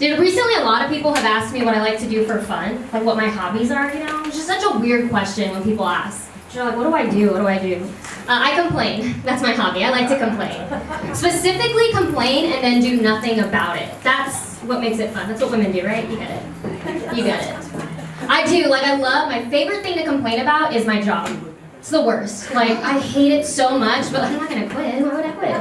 Dude, recently a lot of people have asked me what I like to do for fun, like what my hobbies are, you know? It's just such a weird question when people ask. They're like, what do I do? What do I do? I complain. That's my hobby. I like to complain. Specifically complain and then do nothing about it. That's what makes it fun. That's what women do, right? You get it. You get it. I do. Like, I love, my favorite thing to complain about is my job. It's the worst. Like, I hate it so much, but I'm not going to quit. Why would I quit?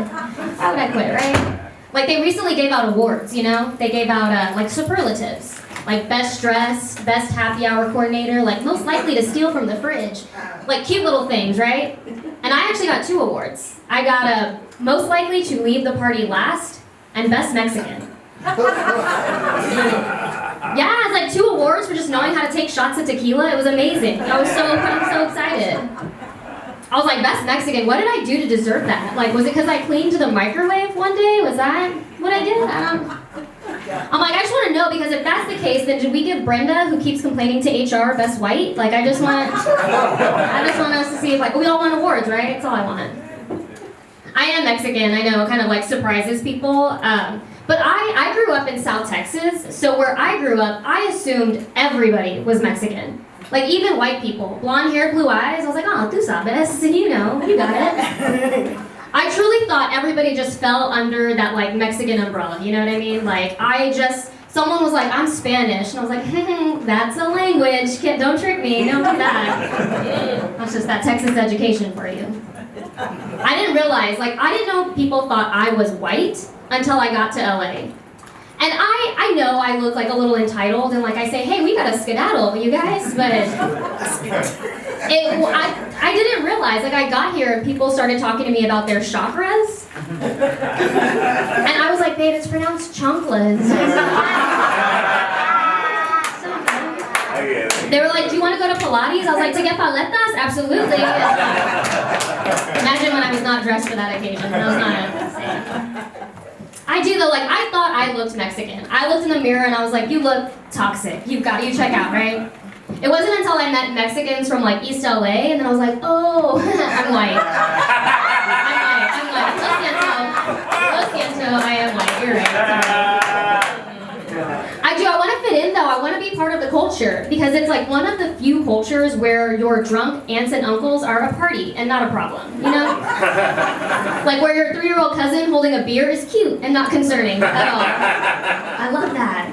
Why would I quit, right? Like, they recently gave out awards, you know? They gave out, like, superlatives. Like, best dressed, best happy hour coordinator, like, most likely to steal from the fridge. Like, cute little things, right? And I actually got 2 awards. I got most likely to leave the party last and best Mexican. Yeah, it's like 2 awards for just knowing how to take shots of tequila. It was amazing. I'm so excited. I was like, best Mexican, what did I do to deserve that? Like, was it because I cleaned the microwave one day? Was that what I did? I'm like, I just want to know, because if that's the case, then did we give Brenda, who keeps complaining to HR, best white? Like, I just want us to see if, like, we all want awards, right? That's all I want. I am Mexican, I know, kind of like surprises people. But I grew up in South Texas, so where I grew up, I assumed everybody was Mexican. Like, even white people, blonde hair, blue eyes, I was like, oh, tú sabes, you know, you got it. I truly thought everybody just fell under that, like, Mexican umbrella, you know what I mean? Like, someone was like, I'm Spanish, and I was like, that's a language, don't trick me, don't do that. That's just that Texas education for you. I didn't realize, like, I didn't know people thought I was white until I got to LA. And I know I look like a little entitled, and like I say, hey, we got a skedaddle, you guys, but I didn't realize, like, I got here and people started talking to me about their chakras. And I was like, babe, it's pronounced chonklas. They were like, do you want to go to Pilates? I was like, to get paletas? Absolutely. Imagine when I was not dressed for that occasion. That was not insane. I do though, like, I thought I looked Mexican. I looked in the mirror and I was like, you look toxic. You check out, right? It wasn't until I met Mexicans from like East LA and then I was like, oh, I'm white. Lo siento, I am white, you're right. I want to fit in though, I want to be part of the culture because it's like one of the few cultures where your drunk aunts and uncles are a party and not a problem, you know? Like where your 3-year-old cousin holding a beer is cute and not concerning at all. I love that.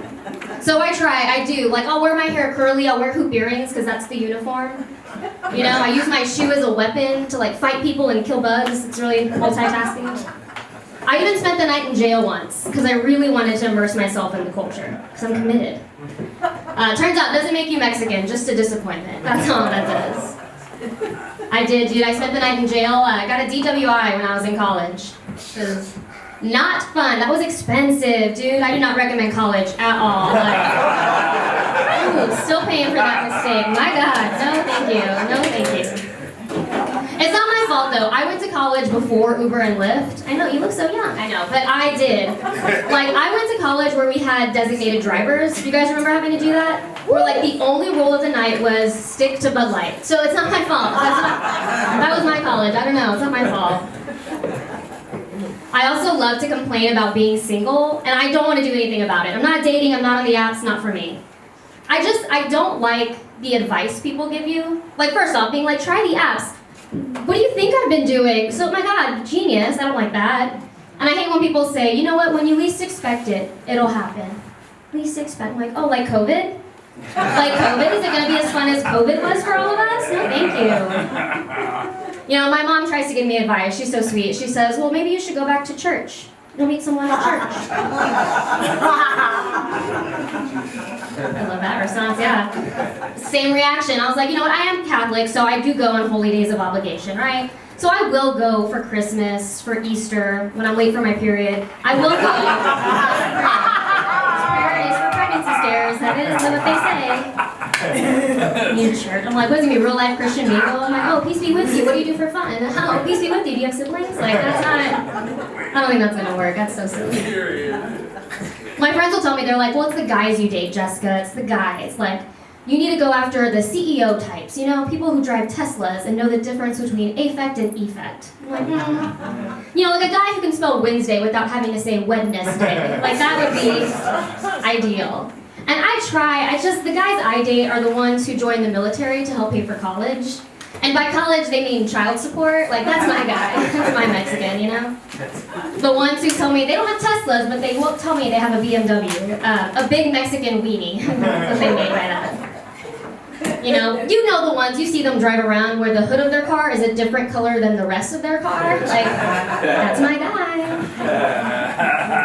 So I do, like I'll wear my hair curly, I'll wear hoop earrings because that's the uniform. You know, I use my shoe as a weapon to like fight people and kill bugs, it's really multitasking. I even spent the night in jail once because I really wanted to immerse myself in the culture because I'm committed. Turns out it doesn't make you Mexican, just a disappointment. That's all that does. I did, dude. I spent the night in jail. I got a DWI when I was in college. It was not fun. That was expensive, dude. I do not recommend college at all. Like, ooh, still paying for that mistake. My God, no thank you. No thank you. It's not my fault though. I went to college before Uber and Lyft. I know, you look so young. I know, but I did. Like, I went to college where we had designated drivers. Do you guys remember having to do that? Where like the only rule of the night was stick to Bud Light. So it's not my fault. That was my college. I don't know, it's not my fault. I also love to complain about being single, and I don't want to do anything about it. I'm not dating, I'm not on the apps, not for me. I don't like the advice people give you. Like, first off, being like, try the apps. What do you think I've been doing? So, my God, genius, I don't like that. And I hate when people say, you know what, when you least expect it, it'll happen. Least expect, I'm like, oh, like COVID? Like COVID? Is it going to be as fun as COVID was for all of us? No, thank you. You know, my mom tries to give me advice. She's so sweet. She says, well, maybe you should go back to church. You'll meet someone at church. I love that response, yeah. Same reaction. I was like, you know what, I am Catholic, so I do go on holy days of obligation, right? So I will go for Christmas, for Easter, when I'm late for my period. I will go. Priorities for pregnancy scares, that is what they say. In church. I'm like, what is it gonna be, real life Christian mingle? I'm like, oh, peace be with you, what do you do for fun? Oh, peace be with you, do you have siblings? Like, that's not, I don't think that's gonna work, that's so silly. My friends will tell me, they're like, well, it's the guys you date, Jessica, it's the guys. Like, you need to go after the CEO types, you know, people who drive Teslas and know the difference between affect and effect. Like, you know, like a guy who can spell Wednesday without having to say Wednesday. Like, that would be ideal. And the guys I date are the ones who join the military to help pay for college. And by college, they mean child support. Like, that's my guy. That's my Mexican, you know? The ones who tell me they don't have Teslas, but they won't tell me they have a BMW. A big Mexican weenie. That's what they mean by that. You know the ones, you see them drive around where the hood of their car is a different color than the rest of their car. Like, that's my guy.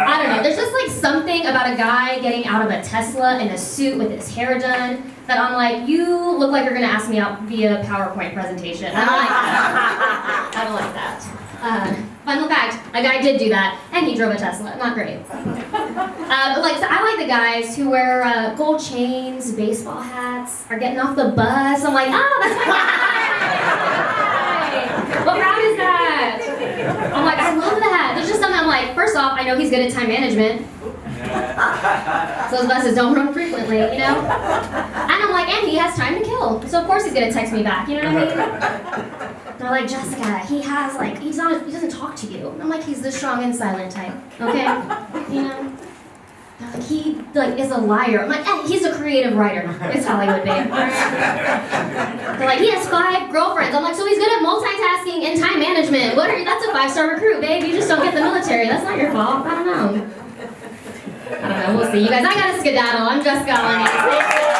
I don't know, there's just like something about a guy getting out of a Tesla in a suit with his hair done that I'm like, you look like you're gonna ask me out via PowerPoint presentation. I don't like that. I don't like that. Fun fact, a guy did do that, and he drove a Tesla. Not great. So I like the guys who wear gold chains, baseball hats, are getting off the bus. I'm like, oh, that's my guy! What route is that? I'm like, I love that. There's just something I'm like, first off, I know he's good at time management. So those buses don't run frequently, you know? And I'm like, and he has time to kill. So of course he's gonna text me back, you know what I mean? They're like, Jessica, he doesn't talk to you. I'm like, he's the strong and silent type, okay? You know? They're like, he is a liar. I'm like, he's a creative writer. It's Hollywood, babe. They're like, he has 5 girlfriends. I'm like, so he's good at multitasking and time management. That's a 5-star recruit, babe. You just don't get the military. That's not your fault. I don't know. We'll see. You guys, I gotta skedaddle. I'm Jessica Alaniz.